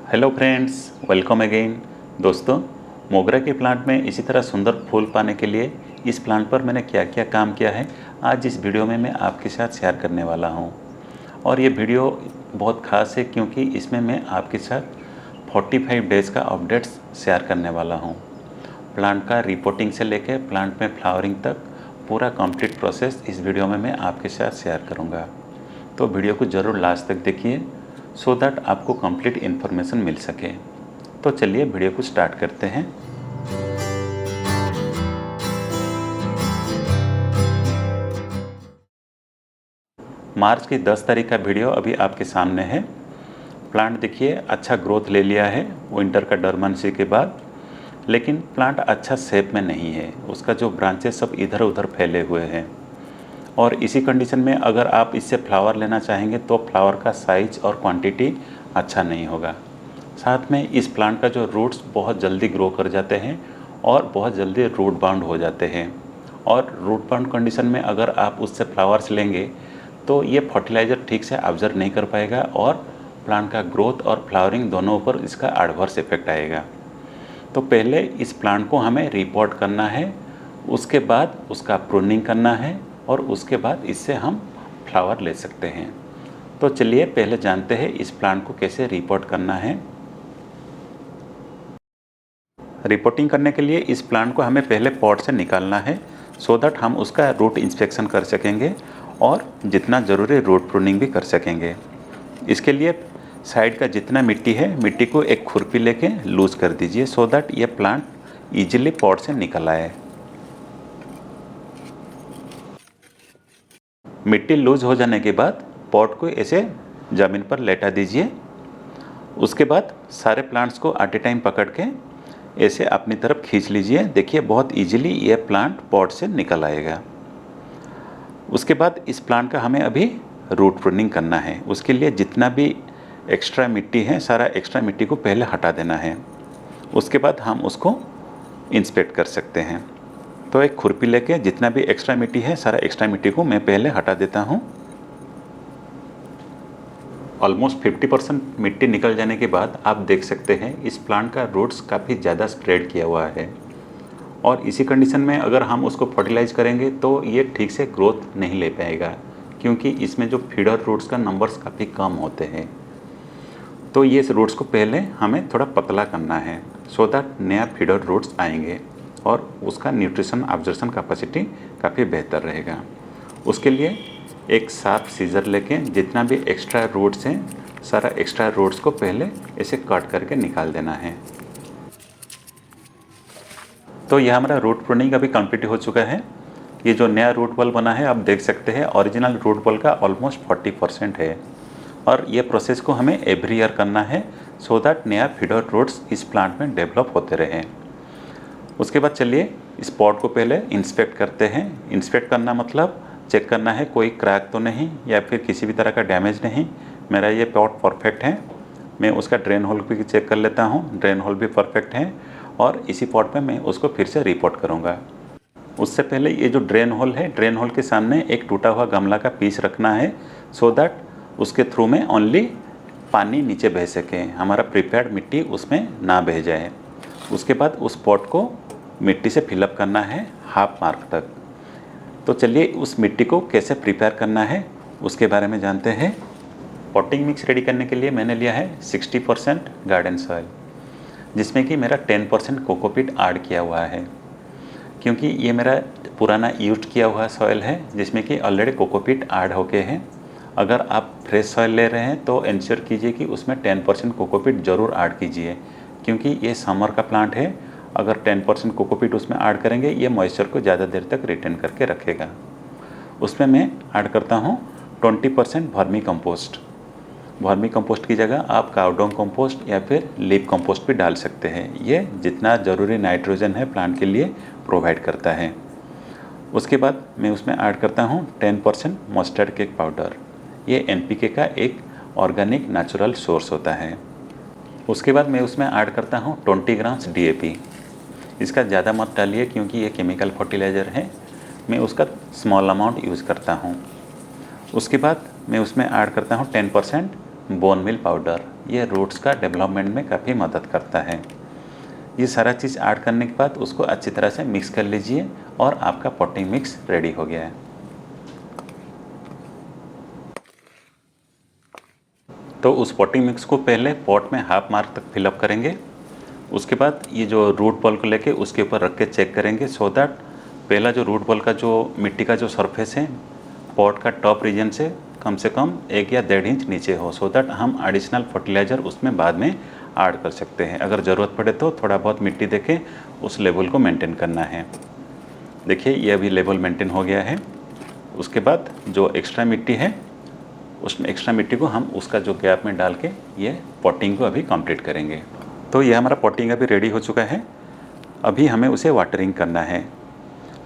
Hello friends, welcome again. दोस्तों, मोगरा के प्लांट में इसी तरह सुंदर फूल पाने के लिए इस प्लांट पर मैंने क्या क्या काम किया है आज इस वीडियो में मैं आपके साथ शेयर करने वाला हूं। और ये वीडियो बहुत ख़ास है क्योंकि इसमें मैं आपके साथ 45 डेज़ का अपडेट्स शेयर करने वाला हूं। प्लांट का रिपोर्टिंग से लेकर प्लांट में फ्लावरिंग तक पूरा कंप्लीट प्रोसेस इस वीडियो में मैं आपके साथ शेयर करूँगा। तो वीडियो को ज़रूर लास्ट तक देखिए सो दैट आपको कंप्लीट इन्फॉर्मेशन मिल सके। तो चलिए वीडियो को स्टार्ट करते हैं। मार्च की 10 तारीख का वीडियो अभी आपके सामने है। प्लांट देखिए अच्छा ग्रोथ ले लिया है विंटर का डोरमेंसी के बाद, लेकिन प्लांट अच्छा शेप में नहीं है। उसका जो ब्रांचेस सब इधर उधर फैले हुए हैं और इसी कंडीशन में अगर आप इससे फ्लावर लेना चाहेंगे तो फ्लावर का साइज और क्वांटिटी अच्छा नहीं होगा। साथ में इस प्लांट का जो रूट्स बहुत जल्दी ग्रो कर जाते हैं और बहुत जल्दी रूट बाउंड हो जाते हैं, और रूट बाउंड कंडीशन में अगर आप उससे फ्लावर्स लेंगे तो ये फर्टिलाइज़र ठीक से ऑब्जर्व नहीं कर पाएगा और प्लांट का ग्रोथ और फ्लावरिंग दोनों ऊपर इसका एडवर्स इफेक्ट आएगा। तो पहले इस प्लांट को हमें रिपोर्ट करना है, उसके बाद उसका प्रूनिंग करना है और उसके बाद इससे हम फ्लावर ले सकते हैं। तो चलिए पहले जानते हैं इस प्लांट को कैसे रिपोर्ट करना है। रिपोर्टिंग करने के लिए इस प्लांट को हमें पहले पॉट से निकालना है सो दैट हम उसका रूट इंस्पेक्शन कर सकेंगे और जितना ज़रूरी रूट प्रूनिंग भी कर सकेंगे। इसके लिए साइड का जितना मिट्टी है, मिट्टी को एक खुरपी लेके लूज कर दीजिए सो दैट ये प्लांट इजीली पॉट से निकल आए। मिट्टी लूज हो जाने के बाद पॉट को ऐसे ज़मीन पर लेटा दीजिए। उसके बाद सारे प्लांट्स को एट ए टाइम पकड़ के ऐसे अपनी तरफ खींच लीजिए। देखिए बहुत इजीली ये प्लांट पॉट से निकल आएगा। उसके बाद इस प्लांट का हमें अभी रूट प्रूनिंग करना है। उसके लिए जितना भी एक्स्ट्रा मिट्टी है, सारा एक्स्ट्रा मिट्टी को पहले हटा देना है। उसके बाद हम उसको इंस्पेक्ट कर सकते हैं। तो एक खुरपी लेके जितना भी एक्स्ट्रा मिट्टी है, सारा एक्स्ट्रा मिट्टी को मैं पहले हटा देता हूँ। ऑलमोस्ट 50% मिट्टी निकल जाने के बाद आप देख सकते हैं इस प्लांट का रूट्स काफ़ी ज़्यादा स्प्रेड किया हुआ है, और इसी कंडीशन में अगर हम उसको फर्टिलाइज करेंगे तो ये ठीक से ग्रोथ नहीं ले पाएगा क्योंकि इसमें जो फीडर रूट्स का नंबर्स काफ़ी कम होते हैं। तो ये रूट्स को पहले हमें थोड़ा पतला करना है सो दैट नया फीडर रूट्स आएंगे और उसका न्यूट्रिशन ऑब्जर्वेशन कैपेसिटी काफ़ी बेहतर रहेगा। उसके लिए एक शार्प सीजर लेके जितना भी एक्स्ट्रा रूट्स हैं, सारा एक्स्ट्रा रूट्स को पहले ऐसे कट करके निकाल देना है। तो यह हमारा रूट प्रूनिंग अभी कंप्लीट हो चुका है। ये जो नया रूट बॉल बना है आप देख सकते हैं ओरिजिनल रूट बॉल का ऑलमोस्ट 40% है, और ये प्रोसेस को हमें एवरी ईयर करना है सो दैट नया फीडर रूट्स इस प्लांट में डेवलप होते रहें। उसके बाद चलिए इस पॉट को पहले इंस्पेक्ट करते हैं। इंस्पेक्ट करना मतलब चेक करना है कोई क्रैक तो नहीं या फिर किसी भी तरह का डैमेज नहीं। मेरा ये पॉट परफेक्ट है। मैं उसका ड्रेन होल भी चेक कर लेता हूँ, ड्रेन होल भी परफेक्ट है, और इसी पॉट में मैं उसको फिर से रिपोर्ट करूँगा। उससे पहले ये जो ड्रेन होल है, ड्रेन होल के सामने एक टूटा हुआ गमला का पीस रखना है सो दैट उसके थ्रू में ओनली पानी नीचे बह सके, हमारा प्रिपेयर्ड मिट्टी उसमें ना बह जाए। उसके बाद उस पॉट को मिट्टी से फिलअप करना है हाफ मार्क तक। तो चलिए उस मिट्टी को कैसे प्रिपेयर करना है उसके बारे में जानते हैं। पॉटिंग मिक्स रेडी करने के लिए मैंने लिया है 60% गार्डन सॉइल, जिसमें कि मेरा 10% कोकोपीट ऐड किया हुआ है क्योंकि ये मेरा पुराना यूज किया हुआ सॉइल है जिसमें कि ऑलरेडी कोकोपीट ऐड होके हैं। अगर आप फ्रेश सॉइल ले रहे हैं तो इंश्योर कीजिए कि उसमें 10% कोकोपीट ज़रूर ऐड कीजिए क्योंकि ये समर का प्लांट है। अगर 10% कोकोपीट उसमें ऐड करेंगे ये मॉइस्चर को ज़्यादा देर तक रिटेन करके रखेगा। उसमें मैं ऐड करता हूँ 20% वर्मी कंपोस्ट। वर्मी कंपोस्ट की जगह आप काउडंग कंपोस्ट या फिर लीफ कंपोस्ट भी डाल सकते हैं। ये जितना ज़रूरी नाइट्रोजन है प्लांट के लिए प्रोवाइड करता है। उसके बाद मैं उसमें ऐड करता हूँ 10% मस्टर्ड केक पाउडर। ये NPK का एक ऑर्गेनिक नेचुरल सोर्स होता है। उसके बाद मैं उसमें ऐड करता हूँ 20 ग्राम्स DAP। इसका ज़्यादा मत डालिए क्योंकि ये केमिकल फर्टिलाइज़र है। मैं उसका स्मॉल अमाउंट यूज़ करता हूँ। उसके बाद मैं उसमें ऐड करता हूँ 10% बोन मील पाउडर। ये रूट्स का डेवलपमेंट में काफ़ी मदद करता है। ये सारा चीज़ ऐड करने के बाद उसको अच्छी तरह से मिक्स कर लीजिए और आपका पॉटिंग मिक्स रेडी हो गया है। तो उस पॉटिंग मिक्स को पहले पॉट में हाफ मार्क तक फिलअप करेंगे। उसके बाद ये जो रूट बॉल को लेके उसके ऊपर रख के चेक करेंगे, सो दैट पहला जो रूट बॉल का जो मिट्टी का जो सरफेस है पॉट का टॉप रीजन से कम 1 या 1.5 इंच नीचे हो, सो दैट हम एडिशनल फर्टिलाइज़र उसमें बाद में ऐड कर सकते हैं। अगर ज़रूरत पड़े तो थोड़ा बहुत मिट्टी देके उस लेवल को मेंटेन करना है। देखिए ये अभी लेवल मेंटेन हो गया है। उसके बाद जो एक्स्ट्रा मिट्टी है उसमें एक्स्ट्रा मिट्टी को हम उसका जो गैप में डाल के ये पॉटिंग को अभी कंप्लीट करेंगे। तो ये हमारा पॉटिंग अभी रेडी हो चुका है। अभी हमें उसे वाटरिंग करना है।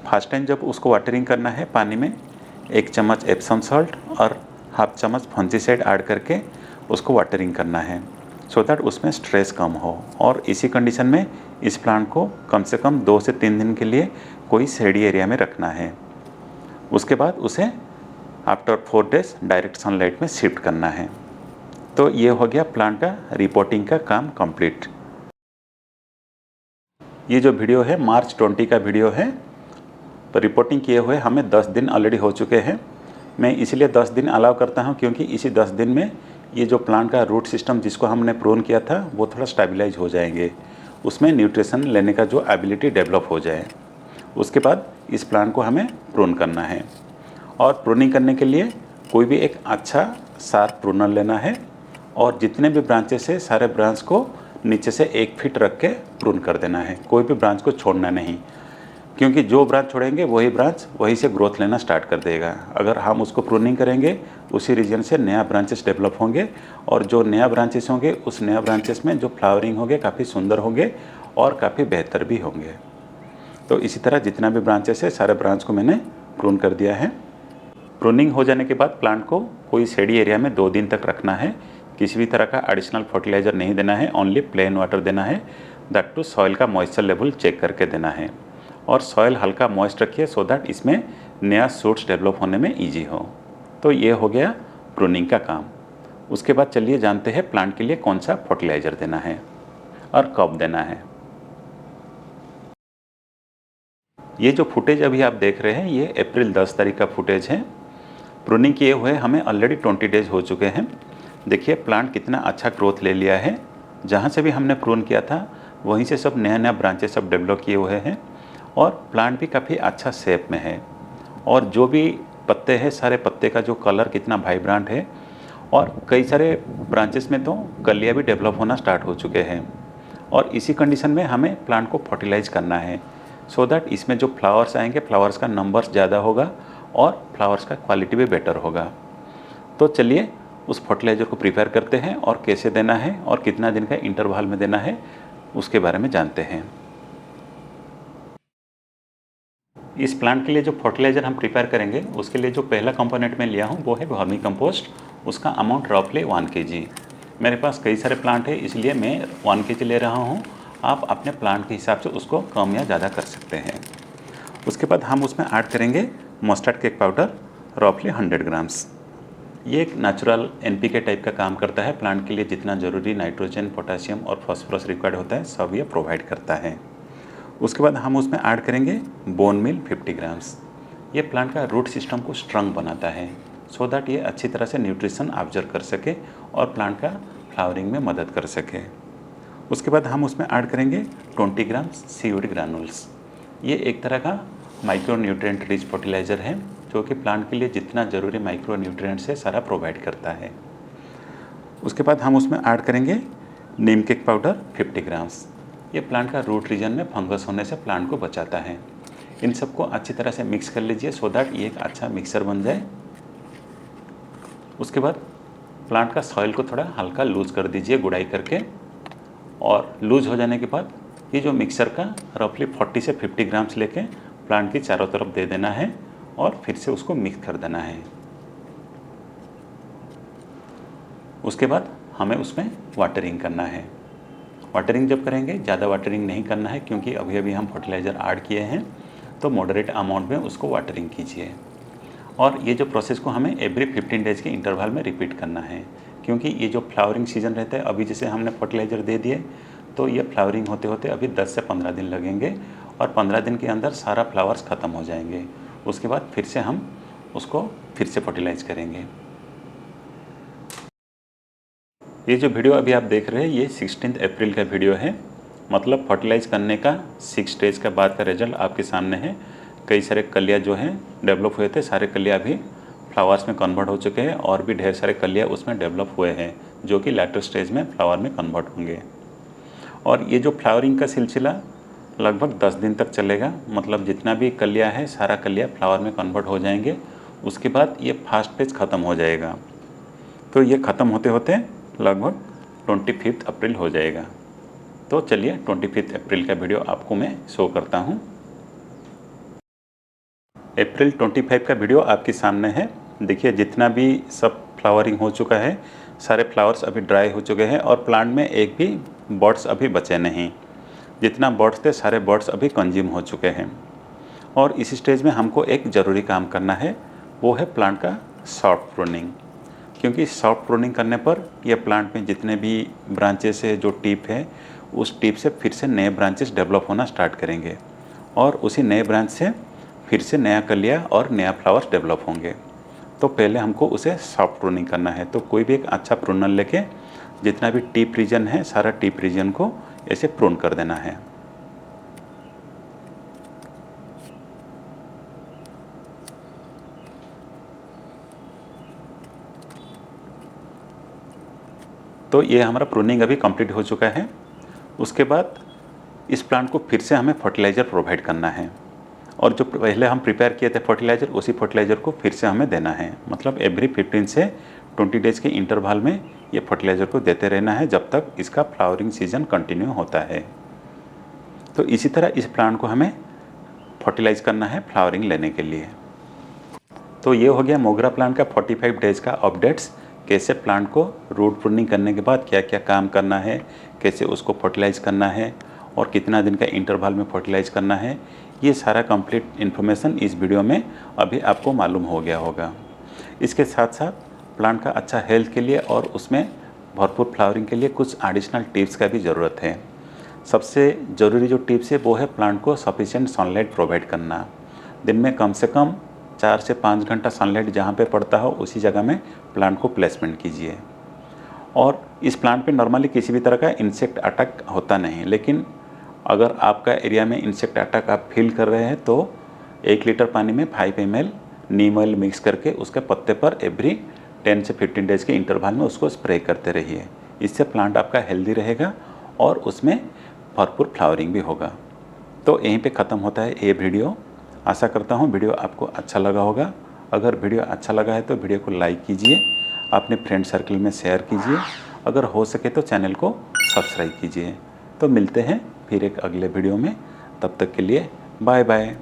फर्स्ट टाइम जब उसको वाटरिंग करना है, पानी में 1 चम्मच एप्सम सॉल्ट और हाफ चम्मच फंजीसाइड ऐड करके उसको वाटरिंग करना है, सो दैट उसमें स्ट्रेस कम हो। और इसी कंडीशन में इस प्लांट को कम से कम 2 से 3 दिन के लिए कोई शेडी एरिया में रखना है। उसके बाद उसे आफ्टर 4 डेज डायरेक्ट सनलाइट में शिफ्ट करना है। तो ये हो गया प्लांट का रिपोर्टिंग का काम कंप्लीट। ये जो वीडियो है मार्च 20 का वीडियो है। तो रिपोर्टिंग किए हुए हमें 10 दिन ऑलरेडी हो चुके हैं। मैं इसलिए 10 दिन अलाउ करता हूँ क्योंकि इसी 10 दिन में ये जो प्लांट का रूट सिस्टम जिसको हमने प्रोन किया था वो थोड़ा स्टेबलाइज हो जाएंगे, उसमें न्यूट्रिशन लेने का जो एबिलिटी डेवलप हो जाए। उसके बाद इस प्लांट को हमें प्रोन करना है और प्रोनिंग करने के लिए कोई भी एक अच्छा शार्प प्रूनर लेना है और जितने भी ब्रांचेस है सारे ब्रांच को नीचे से 1 फीट रख के प्रून कर देना है। कोई भी ब्रांच को छोड़ना नहीं, क्योंकि जो ब्रांच छोड़ेंगे वही ब्रांच वहीं से ग्रोथ लेना स्टार्ट कर देगा। अगर हम उसको प्रूनिंग करेंगे उसी रीजन से नया ब्रांचेस डेवलप होंगे और जो नया ब्रांचेस होंगे उस नया ब्रांचेस में जो फ्लावरिंग होंगे काफ़ी सुंदर होंगे और काफ़ी बेहतर भी होंगे। तो इसी तरह जितना भी ब्रांचेस है सारे ब्रांच को मैंने प्रून कर दिया है। प्रूनिंग हो जाने के बाद प्लांट को कोई शेडी एरिया में 2 दिन तक रखना है। किसी भी तरह का एडिशनल फर्टिलाइज़र नहीं देना है, ओनली प्लेन वाटर देना है। दैट टू सॉइल का मॉइस्चर लेवल चेक करके देना है और सॉइल हल्का मॉइस्ट रखिए सो दैट इसमें नया सूट्स डेवलप होने में ईजी हो। तो ये हो गया प्रूनिंग का काम। उसके बाद चलिए जानते हैं प्लांट के लिए कौन सा फर्टिलाइज़र देना है और कब देना है। ये जो फुटेज अभी आप देख रहे हैं ये अप्रैल 10 तारीख का फुटेज है। प्रूनिंग किए हुए हमें ऑलरेडी 20 डेज हो चुके हैं। देखिए प्लांट कितना अच्छा ग्रोथ ले लिया है। जहाँ से भी हमने प्रून किया था वहीं से सब नया नया ब्रांचेस सब डेवलप किए हुए हैं और प्लांट भी काफ़ी अच्छा शेप में है। और जो भी पत्ते हैं सारे पत्ते का जो कलर कितना वाइब्रेंट है और कई सारे ब्रांचेस में तो कलियाँ भी डेवलप होना स्टार्ट हो चुके हैं। और इसी कंडीशन में हमें प्लांट को फर्टिलाइज करना है सो दैट इसमें जो फ्लावर्स आएंगे फ्लावर्स का नंबर्स ज़्यादा होगा और फ्लावर्स का क्वालिटी भी बेटर होगा। तो चलिए उस फर्टिलाइज़र को प्रिपेयर करते हैं और कैसे देना है और कितना दिन का इंटरवल में देना है उसके बारे में जानते हैं। इस प्लांट के लिए जो फर्टिलाइज़र हम प्रिपेयर करेंगे उसके लिए जो पहला कंपोनेंट मैं लिया हूँ वो है वर्मी कंपोस्ट। उसका अमाउंट रफली 1 kg। मेरे पास कई सारे प्लांट है इसलिए मैं 1 kg ले रहा हूँ। आप अपने प्लांट के हिसाब से उसको कम या ज़्यादा कर सकते हैं। उसके बाद हम उसमें ऐड करेंगे मस्टर्ड केक पाउडर रफली 100 ग्राम्स। ये एक नेचुरल NPK टाइप का काम करता है। प्लांट के लिए जितना ज़रूरी नाइट्रोजन, पोटासियम और फॉस्फोरस रिक्वायर्ड होता है सब ये प्रोवाइड करता है। उसके बाद हम उसमें ऐड करेंगे बोन मील 50 ग्राम्स। ये प्लांट का रूट सिस्टम को स्ट्रॉन्ग बनाता है सो दैट ये अच्छी तरह से न्यूट्रिशन ऑब्जर्व कर सके और प्लांट का फ्लावरिंग में मदद कर सके। उसके बाद हम उसमें ऐड करेंगे 20 ग्राम्स सीवीड ग्रैनुल्स। ये एक तरह का माइक्रो न्यूट्रिएंट रिच फर्टिलाइज़र है जो कि प्लांट के लिए जितना ज़रूरी माइक्रो न्यूट्रिएंट्स है सारा प्रोवाइड करता है। उसके बाद हम उसमें ऐड करेंगे नीम केक पाउडर 50 ग्राम्स। ये प्लांट का रूट रीजन में फंगस होने से प्लांट को बचाता है। इन सबको अच्छी तरह से मिक्स कर लीजिए सो दैट ये एक अच्छा मिक्सर बन जाए। उसके बाद प्लांट का सॉइल को थोड़ा हल्का लूज कर दीजिए गुड़ाई करके और लूज हो जाने के बाद ये जो मिक्सर का रफली 40 से 50 ग्राम्स लेके प्लांट की चारों तरफ दे देना है और फिर से उसको मिक्स कर देना है। उसके बाद हमें उसमें वाटरिंग करना है। वाटरिंग जब करेंगे ज़्यादा वाटरिंग नहीं करना है क्योंकि अभी अभी हम फर्टिलाइज़र ऐड किए हैं, तो मॉडरेट अमाउंट में उसको वाटरिंग कीजिए। और ये जो प्रोसेस को हमें एवरी 15 डेज़ के इंटरवल में रिपीट करना है। क्योंकि ये जो फ्लावरिंग सीज़न रहता है, अभी जैसे हमने फर्टिलाइज़र दे दिए तो ये फ्लावरिंग होते होते अभी 10 से 15 दिन लगेंगे और 15 दिन के अंदर सारा फ्लावर्स ख़त्म हो जाएंगे। उसके बाद फिर से हम उसको फिर से फर्टिलाइज़ करेंगे। ये जो वीडियो अभी आप देख रहे हैं ये 16 अप्रैल का वीडियो है, मतलब फर्टिलाइज़ करने का 6 स्टेज का बाद का रिजल्ट आपके सामने है। कई सारे कलियाँ जो हैं डेवलप हुए थे, सारे कलियाँ अभी फ्लावर्स में कन्वर्ट हो चुके हैं और भी ढेर सारे कलियाँ उसमें डेवलप हुए हैं जो कि लेटर स्टेज में फ्लावर में कन्वर्ट होंगे। और ये जो फ्लावरिंग का सिलसिला लगभग 10 दिन तक चलेगा, मतलब जितना भी कलियाँ है सारा कलियाँ फ्लावर में कन्वर्ट हो जाएंगे। उसके बाद ये फास्ट फेज ख़त्म हो जाएगा। तो ये ख़त्म होते होते लगभग 25 अप्रैल हो जाएगा। तो चलिए 25 अप्रैल का वीडियो आपको मैं शो करता हूँ। अप्रैल 25 का वीडियो आपके सामने है। देखिए जितना भी सब फ्लावरिंग हो चुका है, सारे फ्लावर्स अभी ड्राई हो चुके हैं और प्लांट में एक भी बर्ड्स अभी बचे नहीं। जितना बर्ड्स थे सारे बर्ड्स अभी कंज्यूम हो चुके हैं। और इस स्टेज में हमको एक ज़रूरी काम करना है, वो है प्लांट का सॉफ्ट प्रूनिंग। क्योंकि सॉफ्ट प्रूनिंग करने पर यह प्लांट में जितने भी ब्रांचेस है, जो टिप है, उस टिप से फिर से नए ब्रांचेस डेवलप होना स्टार्ट करेंगे और उसी नए ब्रांच से फिर से नया कलिया और नया फ्लावर्स डेवलप होंगे। तो पहले हमको उसे सॉफ्ट प्रूनिंग करना है। तो कोई भी एक अच्छा प्रूनर लेके जितना भी टिप रीजन है सारा टिप रीजन को ऐसे प्रून कर देना है। तो ये हमारा प्रूनिंग अभी कंप्लीट हो चुका है। उसके बाद इस प्लांट को फिर से हमें फर्टिलाइज़र प्रोवाइड करना है और जो पहले हम प्रिपेयर किए थे फर्टिलाइज़र, उसी फर्टिलाइज़र को फिर से हमें देना है। मतलब एवरी 15 से 20 डेज़ के इंटरवल में ये फर्टिलाइज़र को देते रहना है जब तक इसका फ्लावरिंग सीजन कंटिन्यू होता है। तो इसी तरह इस प्लांट को हमें फर्टिलाइज़ करना है फ्लावरिंग लेने के लिए। तो ये हो गया मोगरा प्लांट का 45 डेज़ का अपडेट्स। कैसे प्लांट को रूट प्रूनिंग करने के बाद क्या क्या काम करना है, कैसे उसको फर्टिलाइज़ करना है और कितना दिन का इंटरवल में फर्टिलाइज़ करना है, ये सारा कंप्लीट इन्फॉर्मेशन इस वीडियो में अभी आपको मालूम हो गया होगा। इसके साथ साथ प्लांट का अच्छा हेल्थ के लिए और उसमें भरपूर फ्लावरिंग के लिए कुछ एडिशनल टिप्स का भी ज़रूरत है। सबसे ज़रूरी जो टिप्स है वो है प्लांट को सफिशिएंट सनलाइट प्रोवाइड करना। दिन में कम से कम 4 से 5 घंटा सनलाइट जहाँ पे पड़ता हो उसी जगह में प्लांट को प्लेसमेंट कीजिए। और इस प्लांट पे नॉर्मली किसी भी तरह का इंसेक्ट अटैक होता नहीं, लेकिन अगर आपका एरिया में इंसेक्ट अटैक आप फील कर रहे हैं तो 1 लीटर पानी में 5 ml नीम ऑयल मिक्स करके उसके पत्ते पर एवरी 10 से 15 डेज़ के इंटरवल में उसको स्प्रे करते रहिए। इससे प्लांट आपका हेल्दी रहेगा और उसमें भरपूर फ्लावरिंग भी होगा। तो यहीं पे ख़त्म होता है ये वीडियो। आशा करता हूँ वीडियो आपको अच्छा लगा होगा। अगर वीडियो अच्छा लगा है तो वीडियो को लाइक कीजिए, अपने फ्रेंड सर्कल में शेयर कीजिए, अगर हो सके तो चैनल को सब्सक्राइब कीजिए। तो मिलते हैं फिर एक अगले वीडियो में, तब तक के लिए बाय बाय।